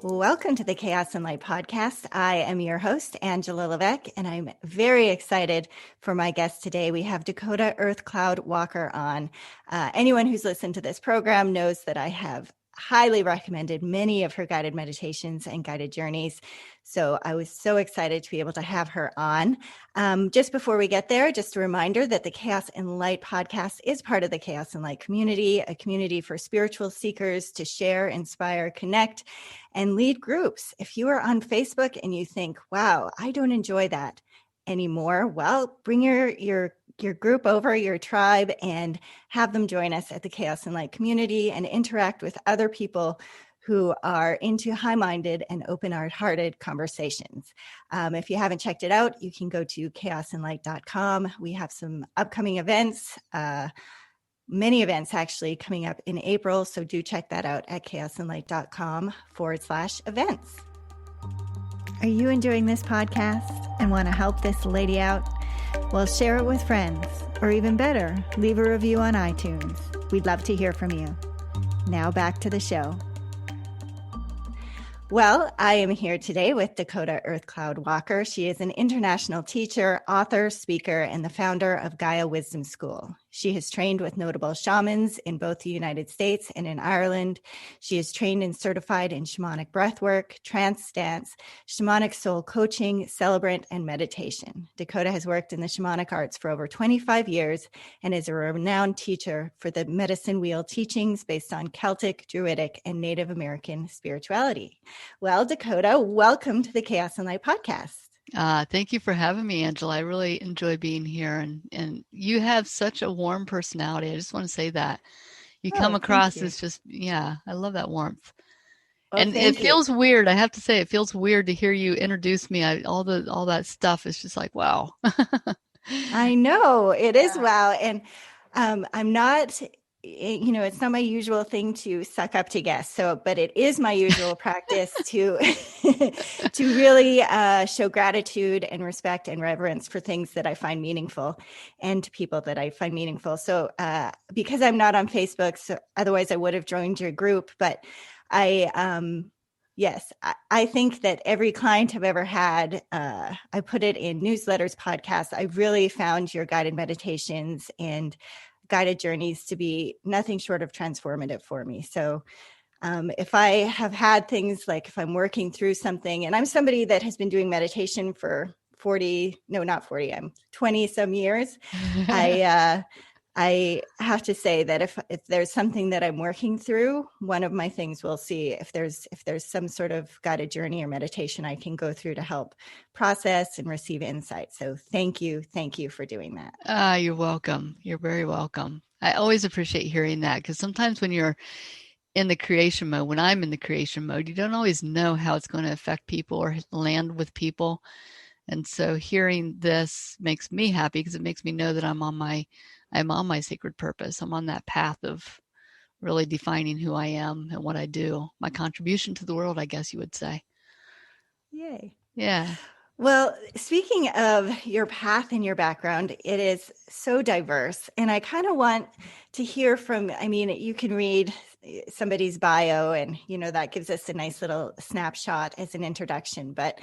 Welcome to the Chaos and Light podcast. I am your host, Angela Levesque, and I'm very excited for my guest today. We have Dakota Earth Cloud Walker on. Anyone who's listened to this program knows that I have highly recommended many of her guided meditations and guided journeys. So I was so excited to be able to have her on. Just before we get there, just a reminder that the Chaos and Light podcast is part of the Chaos and Light community, a community for spiritual seekers to share, inspire, connect, and lead groups. If you are on Facebook and you think, wow, I don't enjoy that anymore, well, bring your group over, your tribe, and have them join us at the Chaos and Light community and interact with other people who are into high-minded and open-hearted conversations. If you haven't checked it out, you can go to chaosandlight.com. We have some upcoming events, many events actually coming up in April. So do check that out at chaosandlight.com/events. Are you enjoying this podcast and want to help this lady out? Well, share it with friends, or even better, leave a review on iTunes. We'd love to hear from you. Now back to the show. Well, I am here today with Dakota Earth Cloud Walker. She is an international teacher, author, speaker, and the founder of Gaia Wisdom School. She has trained with notable shamans in both the United States and in Ireland. She is trained and certified in Shamanic Breathwork, Trance Dance, Shamanic Soul Coaching, Celebrant, and meditation. Dakota has worked in the Shamanic Arts for over 25 years and is a renowned teacher for the medicine wheel teachings based on Celtic, Druidic, and Native American spirituality. Well, Dakota, welcome to the Chaos and Light podcast. Thank you for having me, Angela. I really enjoy being here, and you have such a warm personality. I just want to say that you come across as just, I love that warmth. Well, and it feels weird. I have to say, it feels weird to hear you introduce me. All that stuff is just like, wow. I know it is. Wow. And I'm not, it's not my usual thing to suck up to guests. But it is my usual practice to really show gratitude and respect and reverence for things that I find meaningful and to people that I find meaningful. So because I'm not on Facebook, so otherwise I would have joined your group. But I think that every client I've ever had, I put it in newsletters, podcasts. I really found your guided meditations and guided journeys to be nothing short of transformative for me. So if I have had things like if I'm working through something, and I'm somebody that has been doing meditation for 20 some years, I have to say that if there's something that I'm working through, one of my things we'll see if there's some sort of guided journey or meditation I can go through to help process and receive insight. So thank you for doing that. You're welcome. You're very welcome. I always appreciate hearing that, because sometimes when you're in the creation mode, when I'm in the creation mode, you don't always know how it's going to affect people or land with people. And so hearing this makes me happy, because it makes me know that I'm on my sacred purpose. I'm on that path of really defining who I am and what I do, my contribution to the world, I guess you would say. Yay. Yeah. Well, speaking of your path and your background, it is so diverse. And I kind of want to hear from, you can read somebody's bio and, that gives us a nice little snapshot as an introduction. But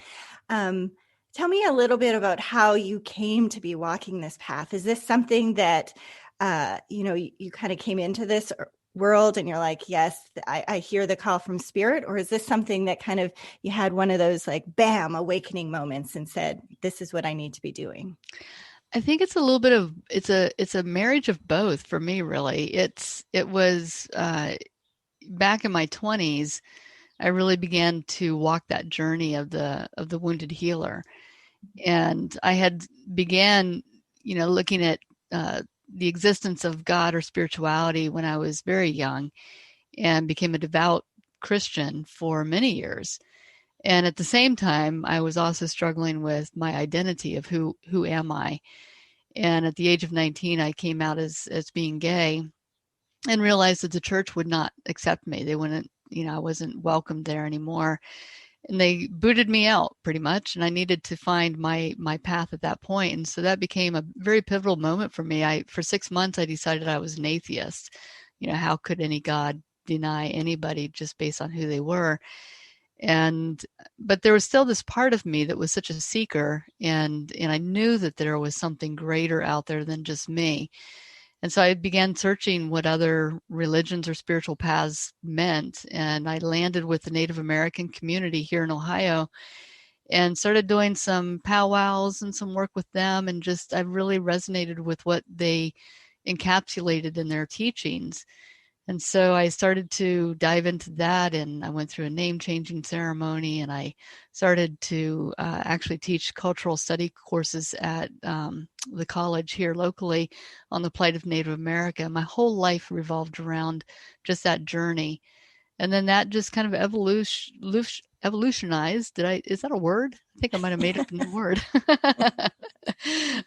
tell me a little bit about how you came to be walking this path. Is this something that, you kind of came into this world and you're like, yes, I hear the call from spirit? Or is this something that kind of you had one of those like, bam, awakening moments and said, this is what I need to be doing? I think it's a little bit of, it's a marriage of both for me, really. It was back in my 20s, I really began to walk that journey of the wounded healer. And I had began, looking at the existence of God or spirituality when I was very young, and became a devout Christian for many years. And at the same time, I was also struggling with my identity of who am I? And at the age of 19, I came out as being gay, and realized that the church would not accept me. They wouldn't, I wasn't welcomed there anymore. And they booted me out pretty much. And I needed to find my path at that point. And so that became a very pivotal moment for me. For 6 months, I decided I was an atheist. How could any God deny anybody just based on who they were? And but there was still this part of me that was such a seeker, and I knew that there was something greater out there than just me. And so I began searching what other religions or spiritual paths meant, and I landed with the Native American community here in Ohio and started doing some powwows and some work with them, and just I really resonated with what they encapsulated in their teachings. And so I started to dive into that, and I went through a name changing ceremony, and I started to actually teach cultural study courses at the college here locally on the plight of Native America. My whole life revolved around just that journey. And then that just kind of evolutionized. Is that a word? I think I might have made up a new word.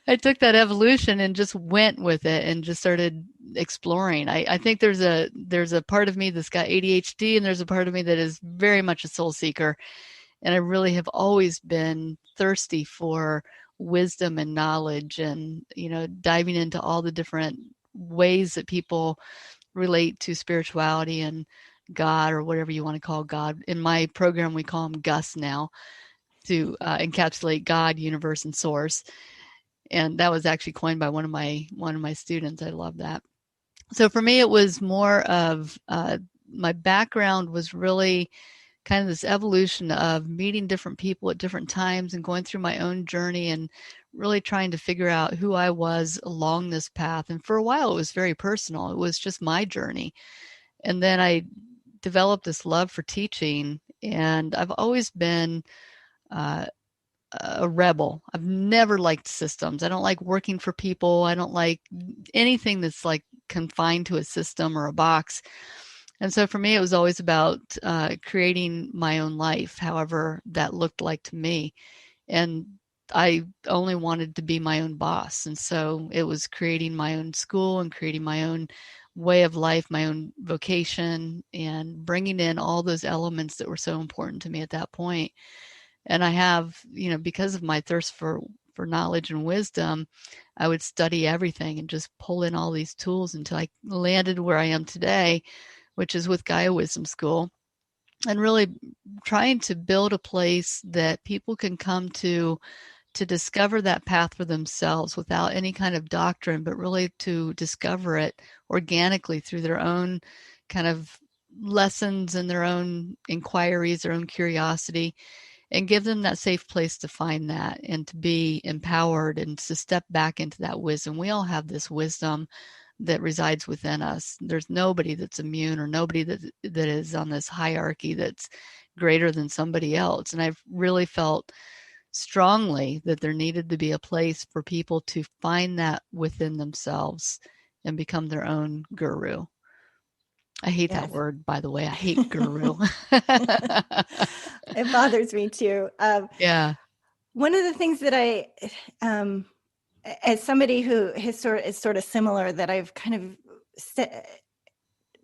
I took that evolution and just went with it and just started exploring. I think there's a part of me that's got ADHD, and there's a part of me that is very much a soul seeker. And I really have always been thirsty for wisdom and knowledge, and, diving into all the different ways that people relate to spirituality and God, or whatever you want to call God. In my program, we call him Gus now, to encapsulate God, universe, and source. And that was actually coined by one of my students. I love that. So for me, it was more of my background was really kind of this evolution of meeting different people at different times and going through my own journey and really trying to figure out who I was along this path. And for a while, it was very personal. It was just my journey. And then I developed this love for teaching, and I've always been a rebel. I've never liked systems. I don't like working for people. I don't like anything that's like confined to a system or a box. And so for me, it was always about creating my own life, however that looked like to me. And I only wanted to be my own boss. And so it was creating my own school and creating my own way of life, my own vocation, and bringing in all those elements that were so important to me at that point. And I have, because of my thirst for knowledge and wisdom, I would study everything and just pull in all these tools until I landed where I am today, which is with Gaia Wisdom School, and really trying to build a place that people can come to discover that path for themselves without any kind of doctrine, but really to discover it organically through their own kind of lessons and their own inquiries, their own curiosity, and give them that safe place to find that and to be empowered and to step back into that wisdom. We all have this wisdom that resides within us. There's nobody that's immune, or nobody that is on this hierarchy that's greater than somebody else. And I've really felt strongly that there needed to be a place for people to find that within themselves and become their own guru. I hate that word, by the way. I hate guru. It bothers me too. Yeah. One of the things that I, as somebody who is sort of similar, that I've kind of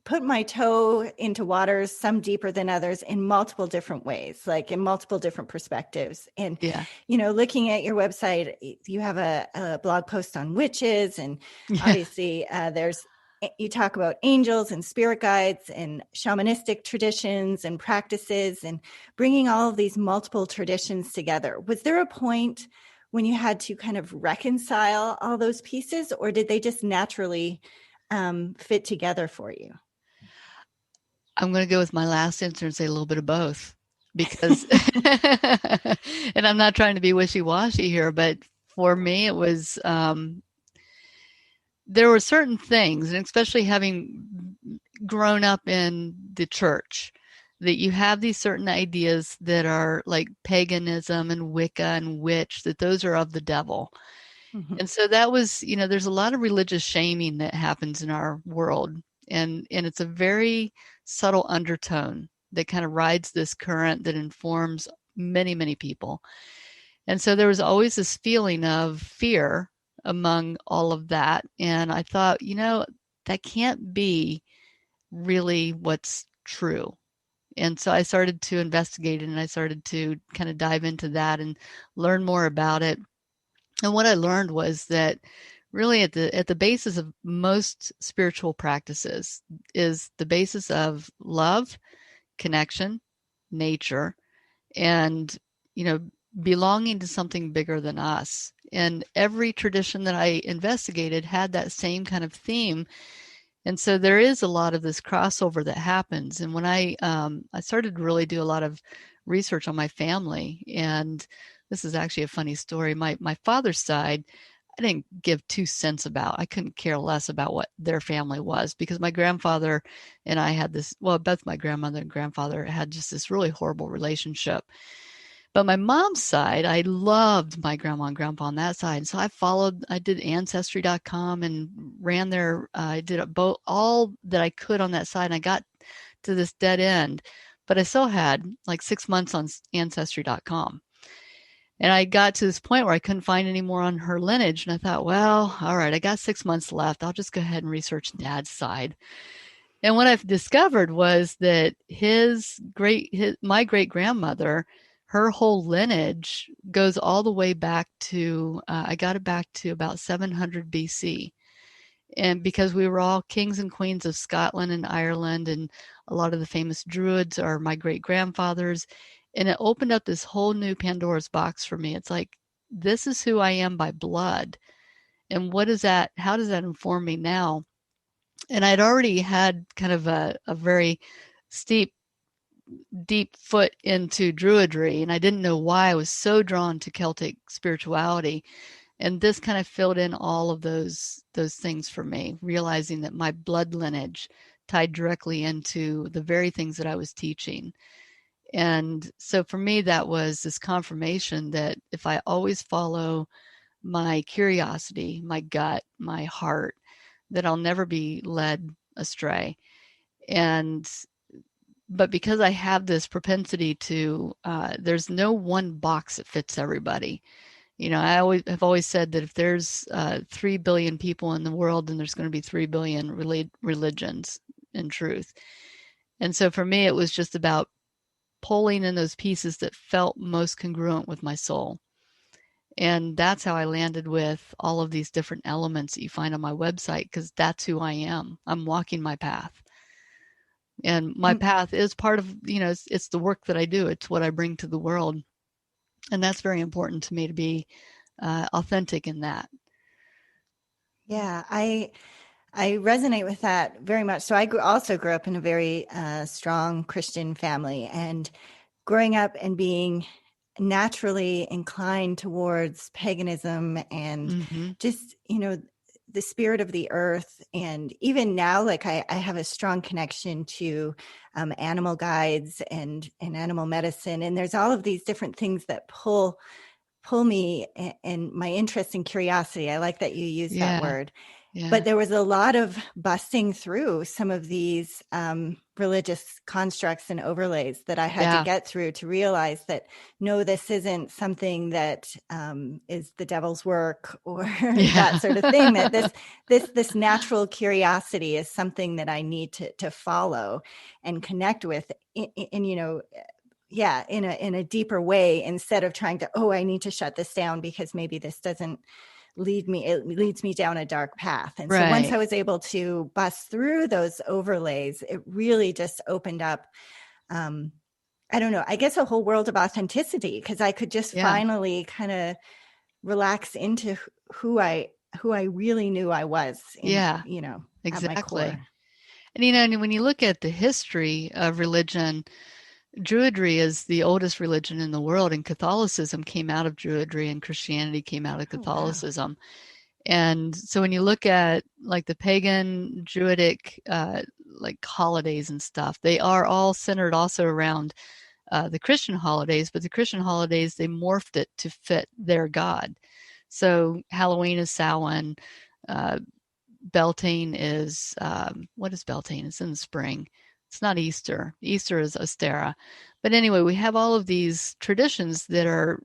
put my toe into waters, some deeper than others, in multiple different ways, like in multiple different perspectives. And, looking at your website, you have a blog post on witches, and obviously you talk about angels and spirit guides and shamanistic traditions and practices, and bringing all of these multiple traditions together. Was there a point when you had to kind of reconcile all those pieces, or did they just naturally fit together for you? I'm going to go with my last answer and say a little bit of both, because, and I'm not trying to be wishy-washy here, but for me, it was, there were certain things, and especially having grown up in the church, that you have these certain ideas that are like paganism and Wicca and witch, that those are of the devil. Mm-hmm. And so that was, there's a lot of religious shaming that happens in our world. And it's a very subtle undertone that kind of rides this current that informs many, many people. And so there was always this feeling of fear among all of that. And I thought, that can't be really what's true. And so I started to investigate it, and I started to kind of dive into that and learn more about it. And what I learned was that really at the basis of most spiritual practices is the basis of love, connection, nature, and, belonging to something bigger than us. And every tradition that I investigated had that same kind of theme. And so there is a lot of this crossover that happens. And when I started to really do a lot of research on my family, and this is actually a funny story. My father's side, I didn't give 2 cents about. I couldn't care less about what their family was, because my grandfather and I had this, well, both my grandmother and grandfather had just this really horrible relationship. But my mom's side, I loved my grandma and grandpa on that side. And so I did ancestry.com and ran their, I did all that I could on that side. And I got to this dead end, but I still had like 6 months on ancestry.com. And I got to this point where I couldn't find any more on her lineage. And I thought, well, all right, I got 6 months left. I'll just go ahead and research Dad's side. And what I've discovered was that my great grandmother, her whole lineage goes all the way back to, I got it back to about 700 BC. And because we were all kings and queens of Scotland and Ireland, and a lot of the famous Druids are my great grandfathers. And it opened up this whole new Pandora's box for me. It's like, this is who I am by blood. And what is that? How does that inform me now? And I'd already had kind of a very deep foot into Druidry, and I didn't know why I was so drawn to Celtic spirituality. And this kind of filled in all of those things for me, realizing that my blood lineage tied directly into the very things that I was teaching. And so for me, that was this confirmation that if I always follow my curiosity, my gut, my heart, that I'll never be led astray. But because I have this propensity to, there's no one box that fits everybody. I have always said that if there's 3 billion people in the world, then there's going to be 3 billion religions in truth. And so for me, it was just about pulling in those pieces that felt most congruent with my soul. And that's how I landed with all of these different elements that you find on my website, because that's who I am. I'm walking my path. And my path is part of, it's the work that I do. It's what I bring to the world. And that's very important to me, to be authentic in that. Yeah, I resonate with that very much. So I also grew up in a very strong Christian family, and growing up and being naturally inclined towards paganism and just, the spirit of the earth. And even now, like I have a strong connection to animal guides and animal medicine. And there's all of these different things that pull me, and my interest and curiosity. I like that you use that word. Yeah. But there was a lot of busting through some of these religious constructs and overlays that I had to get through to realize that, no, this isn't something that is the devil's work or that sort of thing. That this natural curiosity is something that I need to follow and connect with, in a deeper way, instead of trying to, I need to shut this down because maybe this doesn't leads me down a dark path. And so once I was able to bust through those overlays, it really just opened up, I don't know, I guess a whole world of authenticity, because I could just finally kind of relax into who I really knew I was. Exactly. At my core. And, when you look at the history of religion, Druidry is the oldest religion in the world, and Catholicism came out of Druidry, and Christianity came out of Catholicism. Wow. And so when you look at like the pagan Druidic like holidays and stuff, they are all centered also around the Christian holidays, but the Christian holidays, they morphed it to fit their God. So Halloween is Samhain, Beltane is, what is Beltane? It's in the spring. It's not Easter. Easter is Ostara. But anyway, we have all of these traditions that are,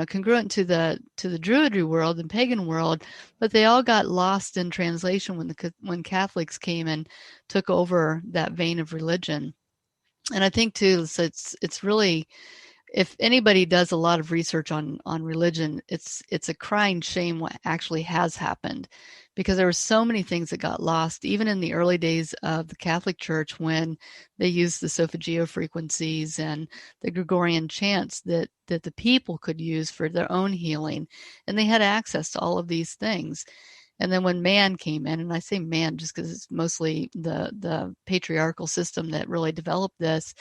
congruent to the Druidry world and pagan world, but they all got lost in translation when Catholics came and took over that vein of religion. And I think too, so it's really, if anybody does a lot of research on religion, it's a crying shame what actually has happened, because there were so many things that got lost, even in the early days of the Catholic Church, when they used the solfeggio frequencies and the Gregorian chants that the people could use for their own healing. And they had access to all of these things. And then when man came in, and I say man just because it's mostly the patriarchal system that really developed this,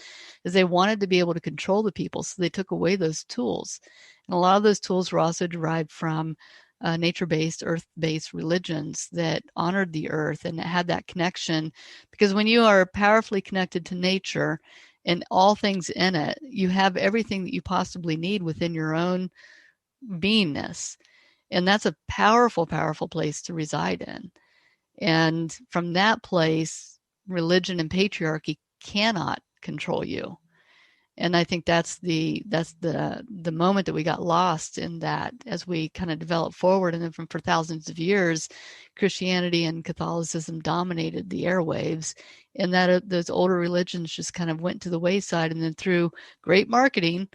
is they wanted to be able to control the people. So they took away those tools. And a lot of those tools were also derived from nature-based, earth-based religions that honored the earth and had that connection. Because when you are powerfully connected to nature and all things in it, you have everything that you possibly need within your own beingness. And that's a powerful, powerful place to reside in. And from that place, religion and patriarchy cannot control you. And I think that's the moment that we got lost in that as we kind of developed forward. And then for thousands of years, Christianity and Catholicism dominated the airwaves, and that those older religions just kind of went to the wayside. And then through great marketing,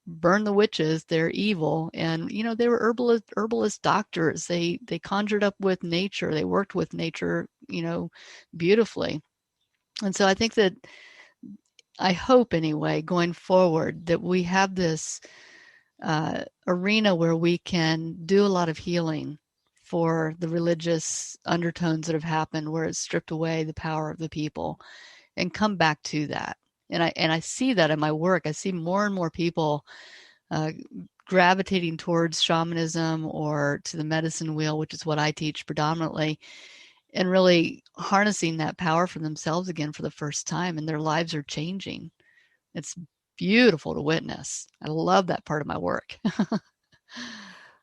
burn the witches, they're evil. And, they were herbalist doctors. They conjured up with nature. They worked with nature, beautifully. And so I think that, I hope anyway, going forward, that we have this arena where we can do a lot of healing for the religious undertones that have happened, where it's stripped away the power of the people, and come back to that. And I see that in my work. I see more and more people gravitating towards shamanism or to the medicine wheel, which is what I teach predominantly, and really harnessing that power for themselves again for the first time, and their lives are changing. It's beautiful to witness. I love that part of my work.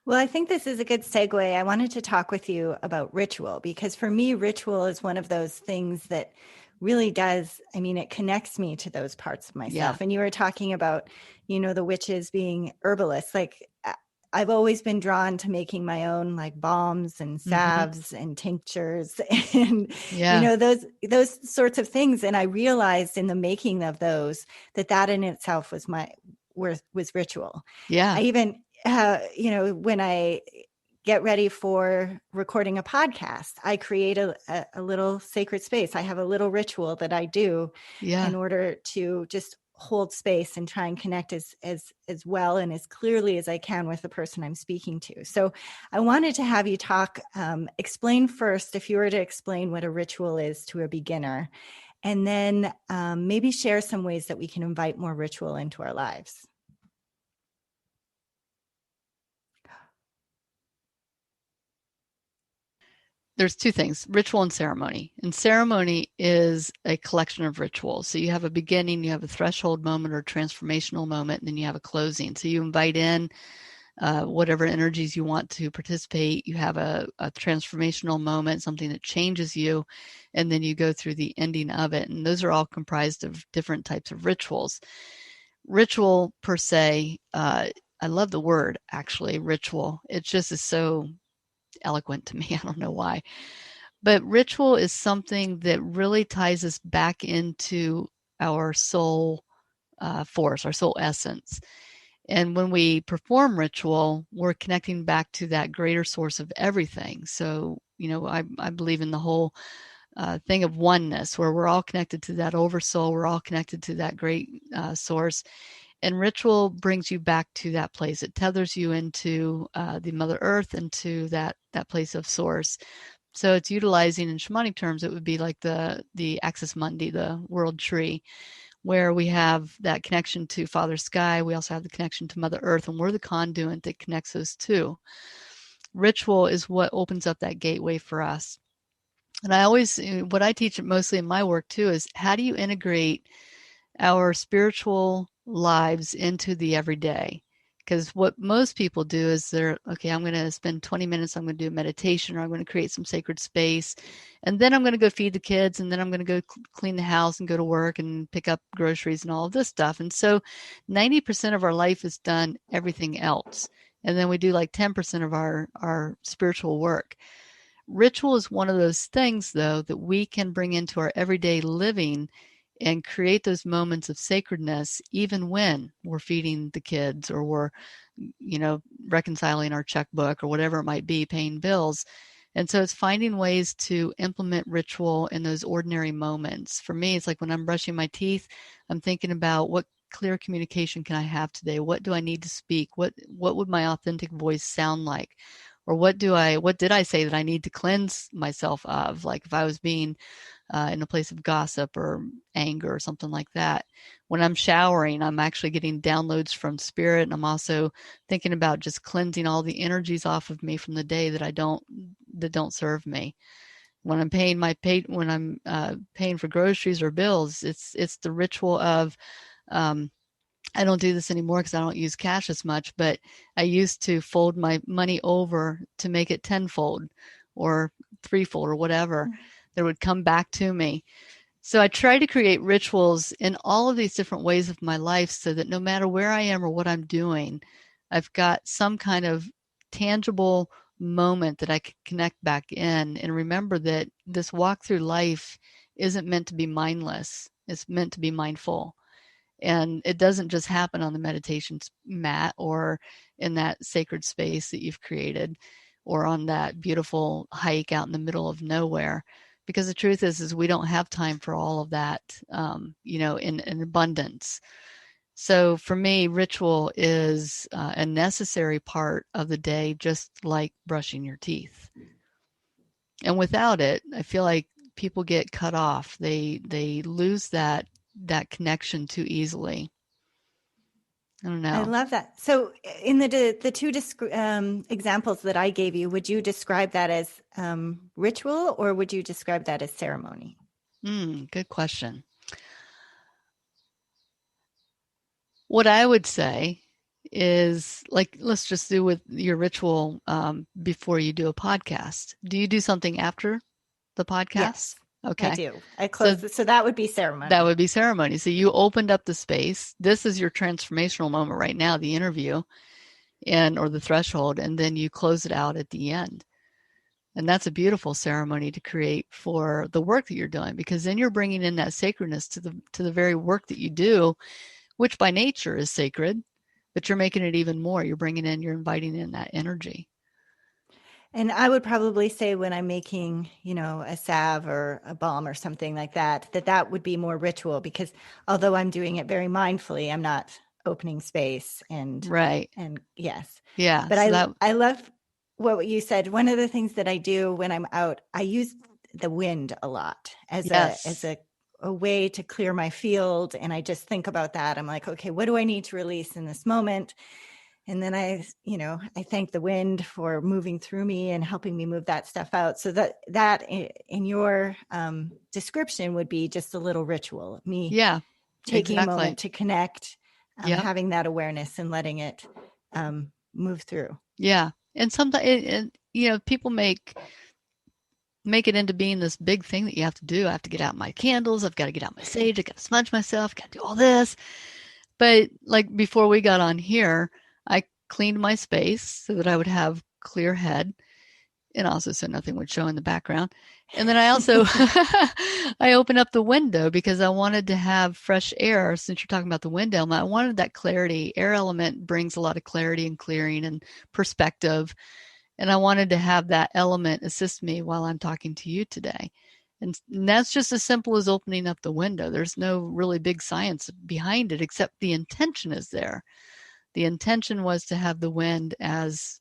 Well, I think this is a good segue. I wanted to talk with you about ritual, because for me, ritual is one of those things that really does, it connects me to those parts of myself. Yeah. And you were talking about, the witches being herbalists. Like, I've always been drawn to making my own like balms and salves and tinctures and, those sorts of things. And I realized in the making of those, that in itself was was ritual. Yeah. I even, when I get ready for recording a podcast, I create a little sacred space. I have a little ritual that I do in order to just hold space and try and connect as well and as clearly as I can with the person I'm speaking to. So I wanted to have you explain first, if you were to explain what a ritual is to a beginner, and then maybe share some ways that we can invite more ritual into our lives. There's two things, ritual and ceremony. And ceremony is a collection of rituals. So you have a beginning, you have a threshold moment or transformational moment, and then you have a closing. So you invite in whatever energies you want to participate. You have a transformational moment, something that changes you, and then you go through the ending of it. And those are all comprised of different types of rituals. Ritual per se, I love the word, actually, ritual. It just is so eloquent to me. I don't know why. But ritual is something that really ties us back into our soul force, our soul essence. And when we perform ritual, we're connecting back to that greater source of everything. So, I believe in the whole thing of oneness, where we're all connected to that oversoul. We're all connected to that great source. And ritual brings you back to that place. It tethers you into the Mother Earth, into that place of source. So it's utilizing, in shamanic terms, it would be like the axis mundi, the world tree, where we have that connection to Father Sky. We also have the connection to Mother Earth, and we're the conduit that connects those two. Ritual is what opens up that gateway for us. And what I teach mostly in my work too is, how do you integrate our spiritual lives into the everyday? Because what most people do is I'm going to spend 20 minutes, I'm going to do a meditation, or I'm going to create some sacred space, and then I'm going to go feed the kids, and then I'm going to go clean the house and go to work and pick up groceries and all of this stuff. And so 90% of our life is done everything else. And then we do like 10% of our spiritual work. Ritual is one of those things, though, that we can bring into our everyday living and create those moments of sacredness, even when we're feeding the kids, or we're, reconciling our checkbook, or whatever it might be, paying bills. And so it's finding ways to implement ritual in those ordinary moments. For me, it's like when I'm brushing my teeth, I'm thinking about what clear communication can I have today? What do I need to speak? What would my authentic voice sound like? Or what did I say that I need to cleanse myself of? Like if I was being in a place of gossip or anger or something like that. When I'm showering, I'm actually getting downloads from spirit, and I'm also thinking about just cleansing all the energies off of me from the day that don't serve me. When I'm paying for groceries or bills, it's the ritual of I don't do this anymore because I don't use cash as much, but I used to fold my money over to make it tenfold or threefold or whatever that would come back to me. So I try to create rituals in all of these different ways of my life so that no matter where I am or what I'm doing, I've got some kind of tangible moment that I can connect back in and remember that this walk through life isn't meant to be mindless. It's meant to be mindful. And it doesn't just happen on the meditation mat or in that sacred space that you've created or on that beautiful hike out in the middle of nowhere. Because the truth is we don't have time for all of that, in abundance. So for me, ritual is a necessary part of the day, just like brushing your teeth. And without it, I feel like people get cut off. They lose that connection too easily. I don't know. I love that. So in the two examples that I gave you, would you describe that as ritual or would you describe that as ceremony? Good question. What I would say is, like, let's just do with your ritual before you do a podcast. Do you do something after the podcast? Yes. Okay. I do. I close. So that would be ceremony. That would be ceremony. So you opened up the space. This is your transformational moment right now, the interview or the threshold, and then you close it out at the end. And that's a beautiful ceremony to create for the work that you're doing, because then you're bringing in that sacredness to the very work that you do, which by nature is sacred, but you're making it even more. You're inviting in that energy. And I would probably say when I'm making, a salve or a balm or something like that, that would be more ritual, because although I'm doing it very mindfully, I'm not opening space right. And yes. Yeah. But I love what you said. One of the things that I do when I'm out, I use the wind a lot as a way to clear my field. And I just think about that. I'm like, okay, what do I need to release in this moment? And then I thank the wind for moving through me and helping me move that stuff out. So that in your description would be just a little ritual. Me taking a moment to connect, having that awareness and letting it move through. Yeah. And sometimes, people make it into being this big thing that you have to do. I have to get out my candles. I've got to get out my sage. I got to smudge myself. Got to do all this. But like before we got on here, I cleaned my space so that I would have clear head, and also so nothing would show in the background. And then I also I opened up the window because I wanted to have fresh air. Since you're talking about the wind element, I wanted that clarity. Air element brings a lot of clarity and clearing and perspective. And I wanted to have that element assist me while I'm talking to you today. And that's just as simple as opening up the window. There's no really big science behind it, except the intention is there. The intention was to have the wind as,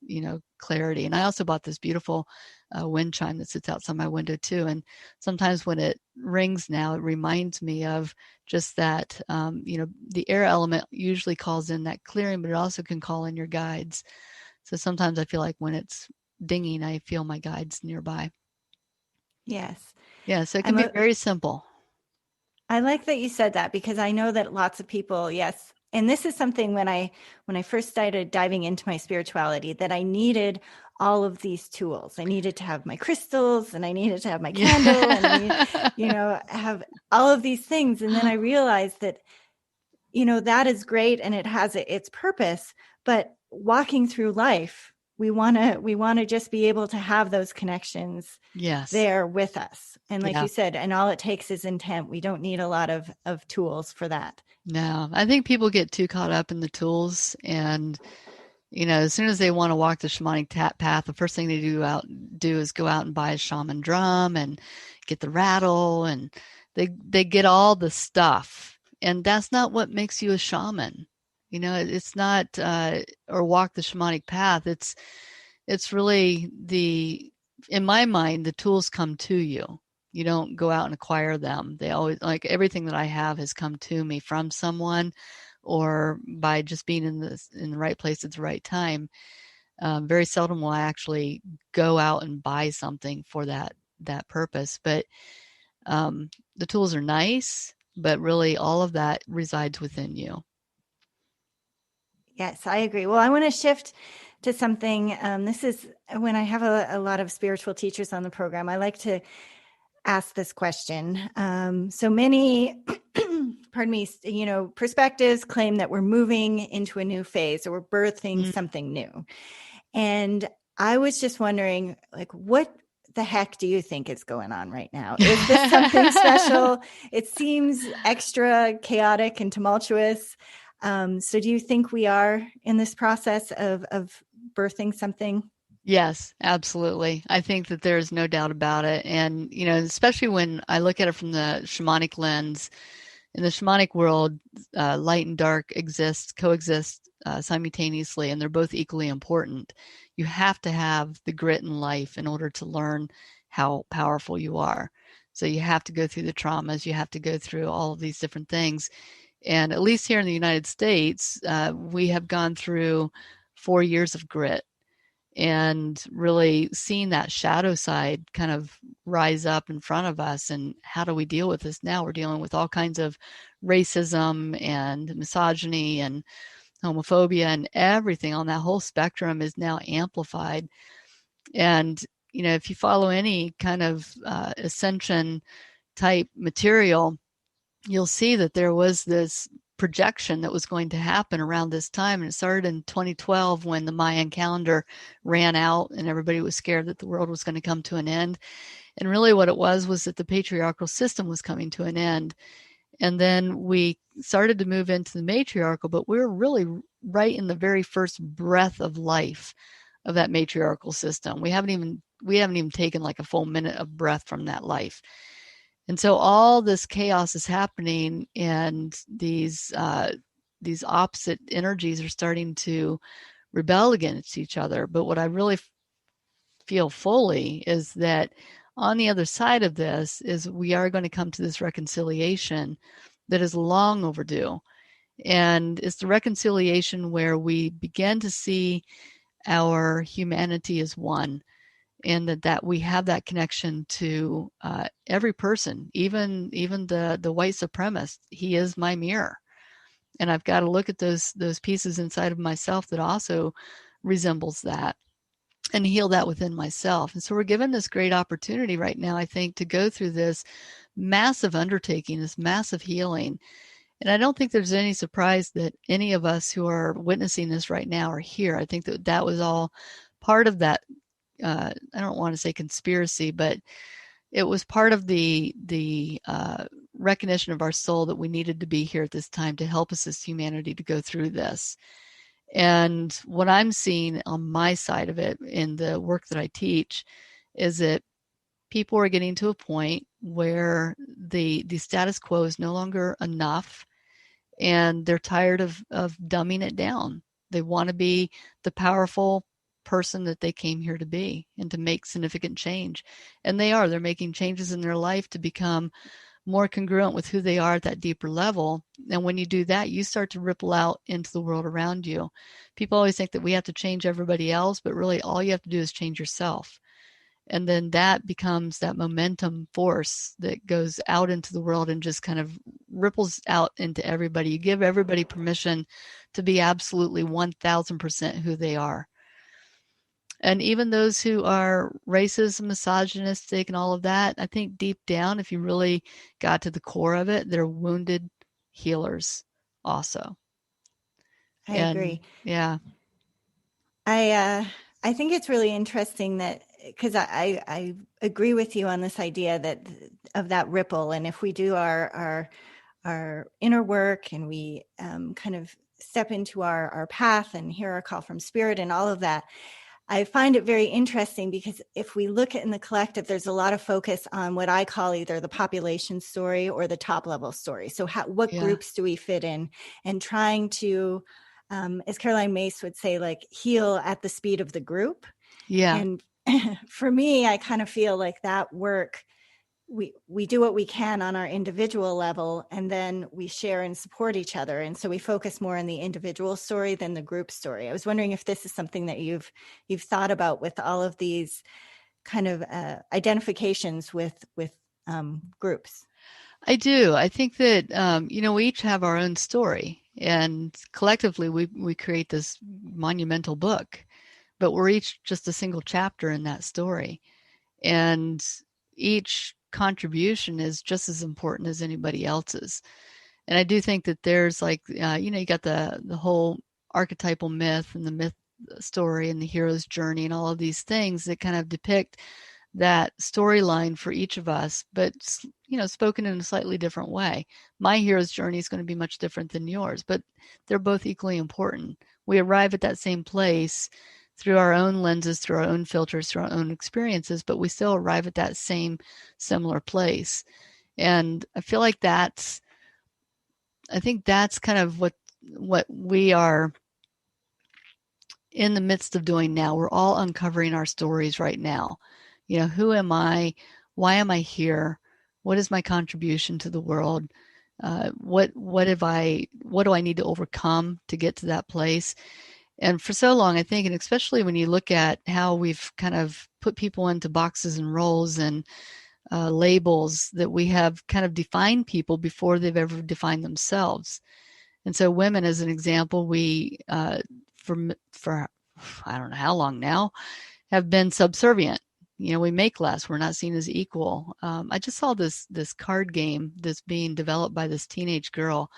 clarity. And I also bought this beautiful wind chime that sits outside my window too. And sometimes when it rings now, it reminds me of just that, the air element usually calls in that clearing, but it also can call in your guides. So sometimes I feel like when it's dinging, I feel my guides nearby. Yes. Yeah. So it can be very simple. I like that you said that, because I know that lots of people, yes. And this is something when I first started diving into my spirituality, that I needed all of these tools. I needed to have my crystals, and I needed to have my candle, and I need, have all of these things. And then I realized that, that is great and it has its purpose, but walking through life, we want to just be able to have those connections there with us. And like you said, and all it takes is intent. We don't need a lot of tools for that. No, I think people get too caught up in the tools, and As soon as they want to walk the shamanic path, the first thing they do is go out and buy a shaman drum and get the rattle, and they get all the stuff. And that's not what makes you a shaman. It's not, or walk the shamanic path. It's really in my mind, the tools come to you. You don't go out and acquire them. They always, like, everything that I have has come to me from someone, or by just being in the right place at the right time. Very seldom will I actually go out and buy something for that purpose. But the tools are nice, but really all of that resides within you. Yes, I agree. Well, I want to shift to something. This is when I have a lot of spiritual teachers on the program, I like to ask this question. So many, pardon me, perspectives claim that we're moving into a new phase, or we're birthing something new. And I was just wondering, like, what the heck do you think is going on right now? Is this something special? It seems extra chaotic and tumultuous. So do you think we are in this process of birthing something? Yes, absolutely. I think that there's no doubt about it. And, especially when I look at it from the shamanic lens, in the shamanic world, light and dark coexist simultaneously, and they're both equally important. You have to have the grit in life in order to learn how powerful you are. So you have to go through the traumas, you have to go through all of these different things. And at least here in the United States, we have gone through 4 years of grit, and really seeing that shadow side kind of rise up in front of us. And how do we deal with this now? We're dealing with all kinds of racism and misogyny and homophobia, and everything on that whole spectrum is now amplified. And, if you follow any kind of ascension type material, you'll see that there was this projection that was going to happen around this time. And it started in 2012 when the Mayan calendar ran out and everybody was scared that the world was going to come to an end. And really what it was that the patriarchal system was coming to an end. And then we started to move into the matriarchal, but we were really right in the very first breath of life of that matriarchal system. We haven't even taken like a full minute of breath from that life. And so all this chaos is happening, and these opposite energies are starting to rebel against each other. But what I really feel fully is that on the other side of this is we are going to come to this reconciliation that is long overdue. And it's the reconciliation where we begin to see our humanity as one, and that we have that connection to every person, even the white supremacist. He is my mirror, and I've got to look at those pieces inside of myself that also resembles that, and heal that within myself. And so we're given this great opportunity right now, I think, to go through this massive undertaking, this massive healing. And I don't think there's any surprise that any of us who are witnessing this right now are here. I think that was all part of that. I don't want to say conspiracy, but it was part of the recognition of our soul that we needed to be here at this time to help us as humanity to go through this. And what I'm seeing on my side of it in the work that I teach is that people are getting to a point where the status quo is no longer enough, and they're tired of dumbing it down. They want to be the powerful person that they came here to be and to make significant change. And they're making changes in their life to become more congruent with who they are at that deeper level. And when you do that, you start to ripple out into the world around you. People always think that we have to change everybody else, but really all you have to do is change yourself. And then that becomes that momentum force that goes out into the world and just kind of ripples out into everybody. You give everybody permission to be absolutely 1000% who they are. And even those who are racist, misogynistic, and all of that, I think deep down, if you really got to the core of it, they're wounded healers also. I agree. Yeah. I think it's really interesting that, because I agree with you on this idea that of that ripple. And if we do our our inner work, and we kind of step into our path and hear our call from spirit and all of that. I find it very interesting because if we look at in the collective, there's a lot of focus on what I call either the population story or the top level story. So what groups do we fit in, and trying to, as Caroline Myss would say, like heal at the speed of the group. Yeah. And for me, I kind of feel like that work, we do what we can on our individual level, and then we share and support each other. And so we focus more on the individual story than the group story. I was wondering if this is something that you've thought about with all of these kind of identifications with groups. I do. I think that, we each have our own story, and collectively we create this monumental book, but we're each just a single chapter in that story. And each contribution is just as important as anybody else's. And I do think that there's like, you got the whole archetypal myth and the myth story and the hero's journey and all of these things that kind of depict that storyline for each of us, but, spoken in a slightly different way. My hero's journey is going to be much different than yours, but they're both equally important. We arrive at that same place through our own lenses, through our own filters, through our own experiences, but we still arrive at that same similar place. And I feel like I think that's kind of what we are in the midst of doing now. We're all uncovering our stories right now. Who am I? Why am I here? What is my contribution to the world? What do I need to overcome to get to that place? And for so long, I think, and especially when you look at how we've kind of put people into boxes and roles and labels, that we have kind of defined people before they've ever defined themselves. And so women, as an example, we, for I don't know how long now, have been subservient. We make less. We're not seen as equal. I just saw this card game that's being developed by this teenage girl.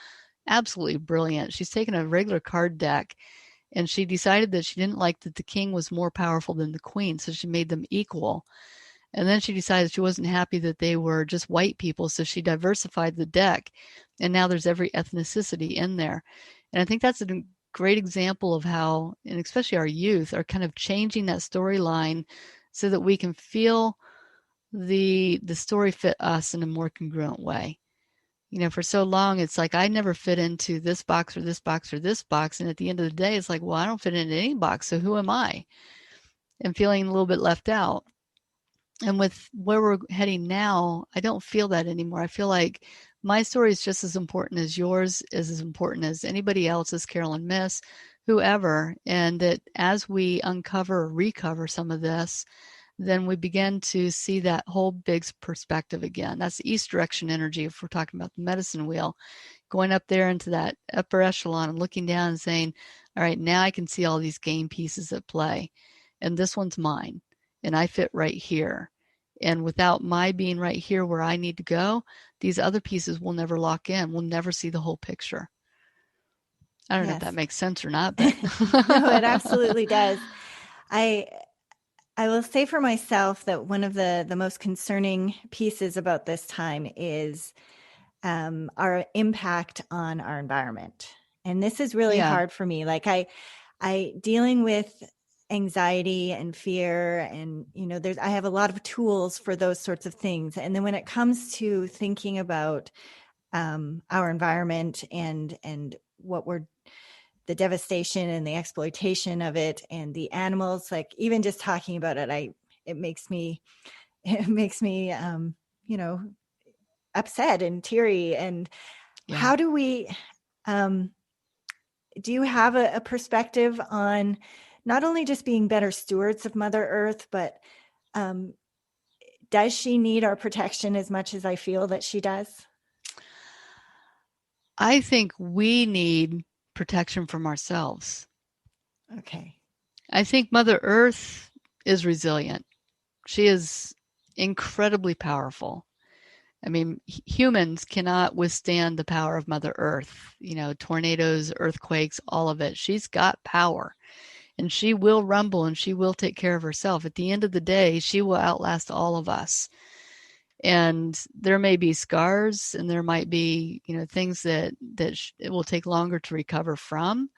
Absolutely brilliant. She's taken a regular card deck, and she decided that she didn't like that the king was more powerful than the queen, so she made them equal. And then she decided she wasn't happy that they were just white people, so she diversified the deck, and now there's every ethnicity in there. And I think that's a great example of how, and especially our youth, are kind of changing that storyline so that we can feel the story fit us in a more congruent way. For so long, it's like I never fit into this box or this box or this box. And at the end of the day, it's like, well, I don't fit into any box, so who am I? And feeling a little bit left out. And with where we're heading now, I don't feel that anymore. I feel like my story is just as important as yours, is as important as anybody else's, Carolyn Myss, whoever. And that as we uncover or recover some of this, then we begin to see that whole big perspective again. That's the East direction energy if we're talking about the medicine wheel. Going up there into that upper echelon and looking down and saying, all right, now I can see all these game pieces at play. And this one's mine. And I fit right here. And without my being right here where I need to go, these other pieces will never lock in. We'll never see the whole picture. I don't know if that makes sense or not, but no, it absolutely does. I will say for myself that one of the most concerning pieces about this time is our impact on our environment. And this is really hard for me. Like I dealing with anxiety and fear, and I have a lot of tools for those sorts of things. And then when it comes to thinking about our environment and what the devastation and the exploitation of it and the animals, like even just talking about it, it makes me upset and teary. And how do we, do you have a perspective on not only just being better stewards of Mother Earth, but does she need our protection as much as I feel that she does? I think we need protection from ourselves. Okay. I think Mother Earth is resilient. She is incredibly powerful. I mean, humans cannot withstand the power of Mother Earth, tornadoes, earthquakes, all of it. She's got power, and she will rumble and she will take care of herself. At the end of the day, she will outlast all of us. And there may be scars, and there might be, things that it will take longer to recover from,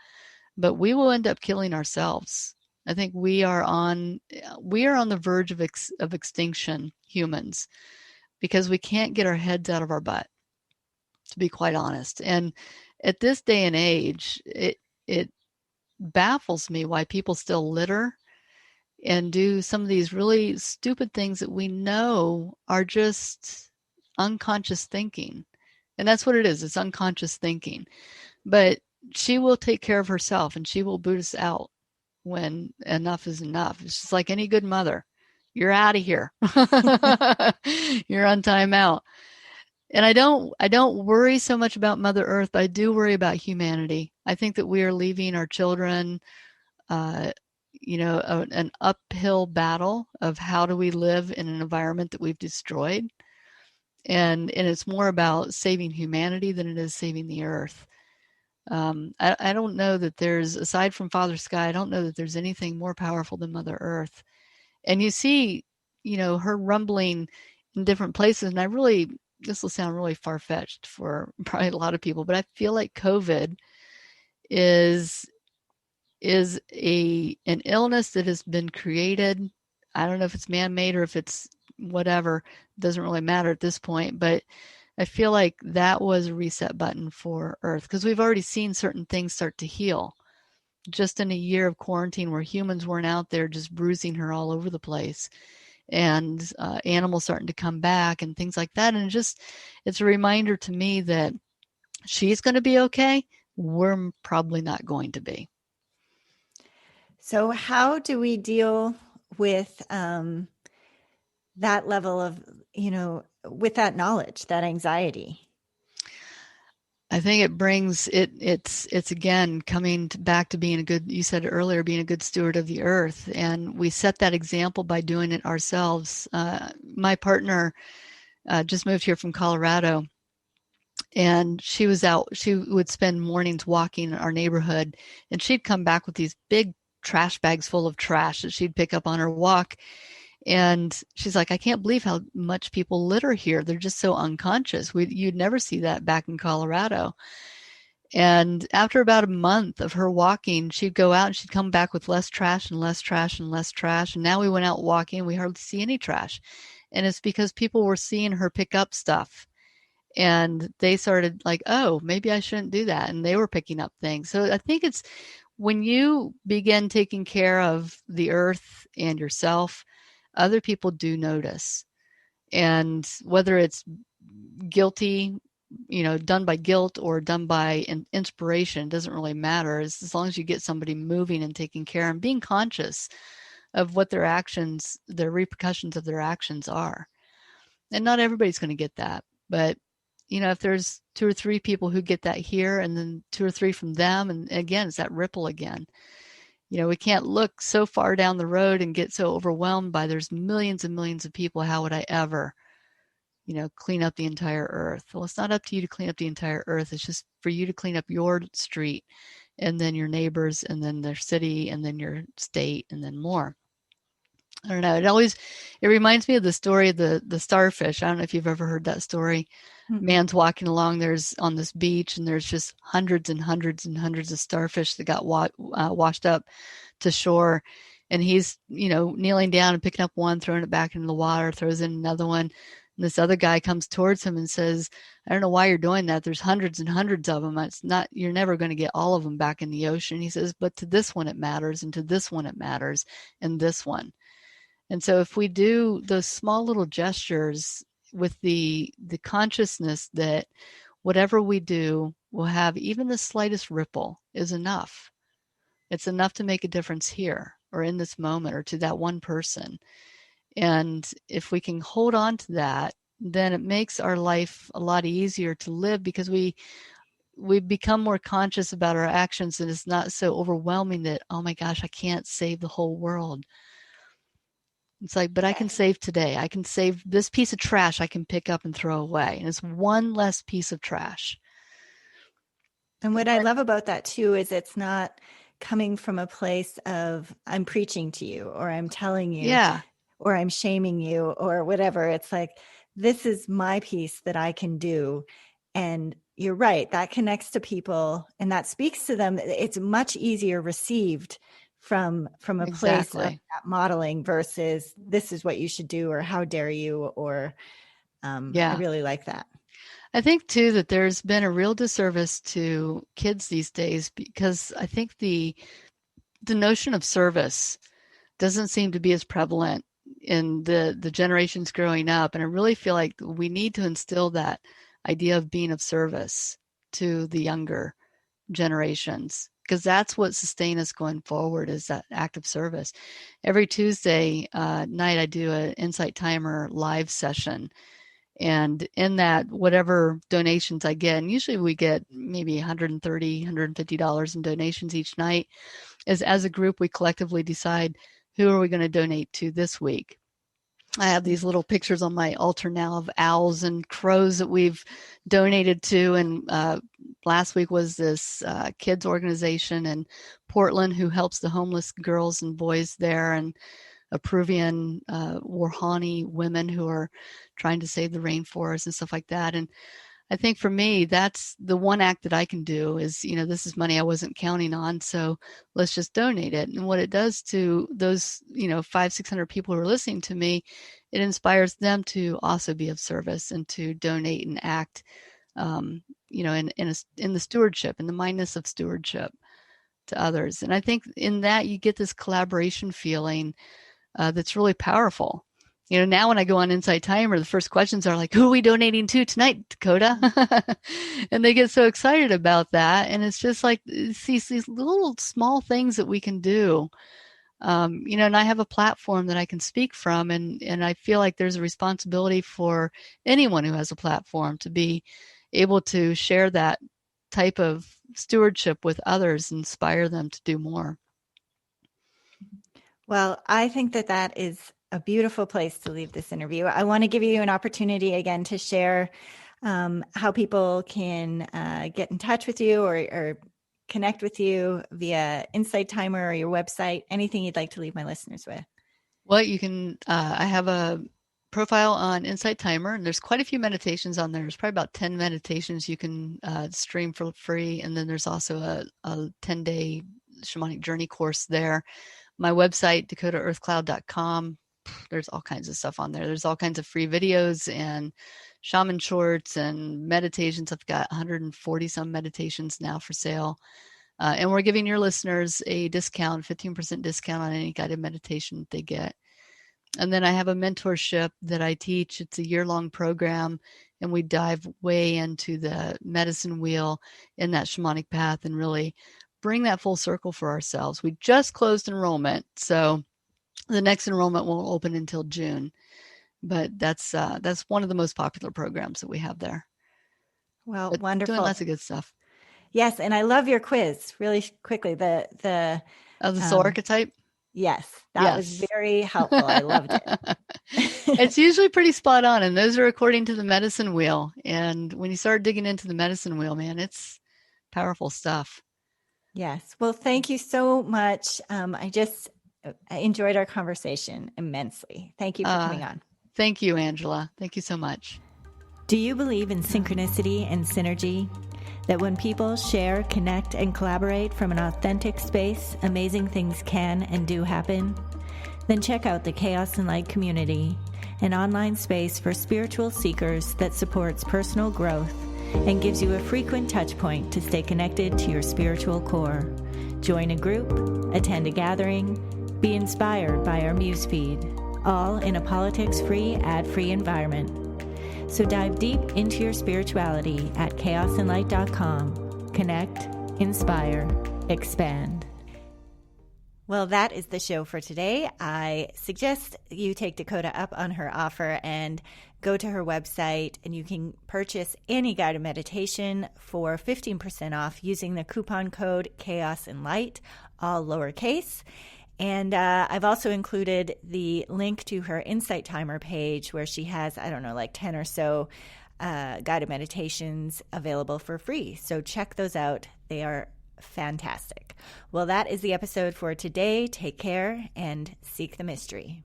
but we will end up killing ourselves. I think we are on the verge of extinction, humans, because we can't get our heads out of our butt, to be quite honest. And at this day and age, it baffles me why people still litter and do some of these really stupid things that we know are just unconscious thinking. And that's what it is. It's unconscious thinking. But she will take care of herself, and she will boot us out when enough is enough. It's just like any good mother. You're out of here. You're on timeout. And I don't worry so much about Mother Earth, but I do worry about humanity. I think that we are leaving our children uh, an uphill battle of how do we live in an environment that we've destroyed. And it's more about saving humanity than it is saving the earth. I don't know that there's, aside from Father Sky, I don't know that there's anything more powerful than Mother Earth. And you see, her rumbling in different places. And this will sound really far-fetched for probably a lot of people, but I feel like COVID is an illness that has been created. I don't know if it's man-made or if it's whatever. It doesn't really matter at this point, but I feel like that was a reset button for Earth, because we've already seen certain things start to heal just in a year of quarantine, where humans weren't out there just bruising her all over the place, and animals starting to come back and things like that. And it's a reminder to me that she's going to be okay. We're probably not going to be. So how do we deal with that level of, with that knowledge, that anxiety? I think it brings it's again coming back to being you said earlier, being a good steward of the earth. And we set that example by doing it ourselves. My partner just moved here from Colorado, and she would spend mornings walking in our neighborhood, and she'd come back with these big trash bags full of trash that she'd pick up on her walk. And she's like, I can't believe how much people litter here. They're just so unconscious. You'd never see that back in Colorado. And after about a month of her walking, she'd go out and she'd come back with less trash and less trash and less trash. And now we went out walking, we hardly see any trash. And it's because people were seeing her pick up stuff. And they started like, oh, maybe I shouldn't do that. And they were picking up things. So I think it's when you begin taking care of the earth and yourself, other people do notice. And whether it's guilty, done by guilt or done by inspiration, doesn't really matter. As long as you get somebody moving and taking care and being conscious of what their actions, the repercussions of their actions are. And not everybody's going to get that. But, if there's 2 or 3 people who get that here, and then 2 or 3 from them, and again, it's that ripple again. We can't look so far down the road and get so overwhelmed by there's millions and millions of people. How would I ever, clean up the entire earth? Well, it's not up to you to clean up the entire earth. It's just for you to clean up your street, and then your neighbors, and then their city, and then your state, and then more. I don't know. It reminds me of the story of the starfish. I don't know if you've ever heard that story. Mm-hmm. Man's walking along, on this beach, and there's just hundreds and hundreds and hundreds of starfish that got washed up to shore. And he's, kneeling down and picking up one, throwing it back into the water, throws in another one. And this other guy comes towards him and says, I don't know why you're doing that. There's hundreds and hundreds of them. You're never going to get all of them back in the ocean. He says, but to this one it matters, and to this one it matters, and this one. And so if we do those small little gestures with the consciousness that whatever we do will have even the slightest ripple is enough. It's enough to make a difference here or in this moment or to that one person. And if we can hold on to that, then it makes our life a lot easier to live, because we become more conscious about our actions, and it's not so overwhelming that, oh my gosh, I can't save the whole world. It's like, but I can save today. I can save this piece of trash I can pick up and throw away. And it's one less piece of trash. And what I love about that too is it's not coming from a place of I'm preaching to you, or I'm telling you, or I'm shaming you, or whatever. It's like this is my piece that I can do. And you're right, that connects to people and that speaks to them. It's much easier received from a place of Exactly. that modeling versus this is what you should do, or how dare you, or I Yeah. really like that. I think too that there's been a real disservice to kids these days, because I think the notion of service doesn't seem to be as prevalent in the generations growing up. And I really feel like we need to instill that idea of being of service to the younger generations, because that's what sustains us going forward, is that act of service. Every Tuesday night I do an Insight Timer live session, and in that, whatever donations I get, and usually we get maybe $130, $150 in donations each night, is as a group we collectively decide who are we going to donate to this week. I have these little pictures on my altar now of owls and crows that we've donated to. And last week was this kids organization in Portland who helps the homeless girls and boys there, and a Peruvian Warhani women who are trying to save the rainforest and stuff like that. And I think for me, that's the one act that I can do is, this is money I wasn't counting on, so let's just donate it. And what it does to those, 500-600 people who are listening to me, it inspires them to also be of service and to donate and act, in the stewardship, in the mindness of stewardship to others. And I think in that you get this collaboration feeling that's really powerful. Now when I go on Insight Timer, the first questions are like, who are we donating to tonight, Dakota? And they get so excited about that. And it's just like these little small things that we can do. And I have a platform that I can speak from. And I feel like there's a responsibility for anyone who has a platform to be able to share that type of stewardship with others, inspire them to do more. Well, I think that is a beautiful place to leave this interview. I want to give you an opportunity again to share how people can get in touch with you or connect with you via Insight Timer or your website, anything you'd like to leave my listeners with. Well, you can, I have a profile on Insight Timer, and there's quite a few meditations on there. There's probably about 10 meditations you can stream for free. And then there's also a 10-day shamanic journey course there. My website, dakotaearthcloud.com, there's all kinds of stuff on there. There's all kinds of free videos and shaman shorts and meditations. I've got 140 some meditations now for sale. And we're giving your listeners a discount, 15% discount on any guided meditation they get. And then I have a mentorship that I teach. It's a year-long program, and we dive way into the medicine wheel in that shamanic path and really bring that full circle for ourselves. We just closed enrollment, so the next enrollment won't open until June. But that's one of the most popular programs that we have there. Well, but wonderful. Doing lots of good stuff. Yes, and I love your quiz. Really quickly, the soul archetype. Yes, that was very helpful. I loved it. It's usually pretty spot on, and those are according to the medicine wheel. And when you start digging into the medicine wheel, man, it's powerful stuff. Yes. Well, thank you so much. I enjoyed our conversation immensely. Thank you for coming on. Thank you, Angela. Thank you so much. Do you believe in synchronicity and synergy? That when people share, connect, and collaborate from an authentic space, amazing things can and do happen? Then check out the Chaos and Light Community, an online space for spiritual seekers that supports personal growth and gives you a frequent touch point to stay connected to your spiritual core. Join a group, attend a gathering, be inspired by our Muse feed, all in a politics-free, ad-free environment. So dive deep into your spirituality at chaosandlight.com. Connect, inspire, expand. Well, that is the show for today. I suggest you take Dakota up on her offer and go to her website, and you can purchase any guided meditation for 15% off using the coupon code Chaos and Light, all lowercase. And I've also included the link to her Insight Timer page where she has, 10 or so guided meditations available for free. So check those out. They are fantastic. Well, that is the episode for today. Take care and seek the mystery.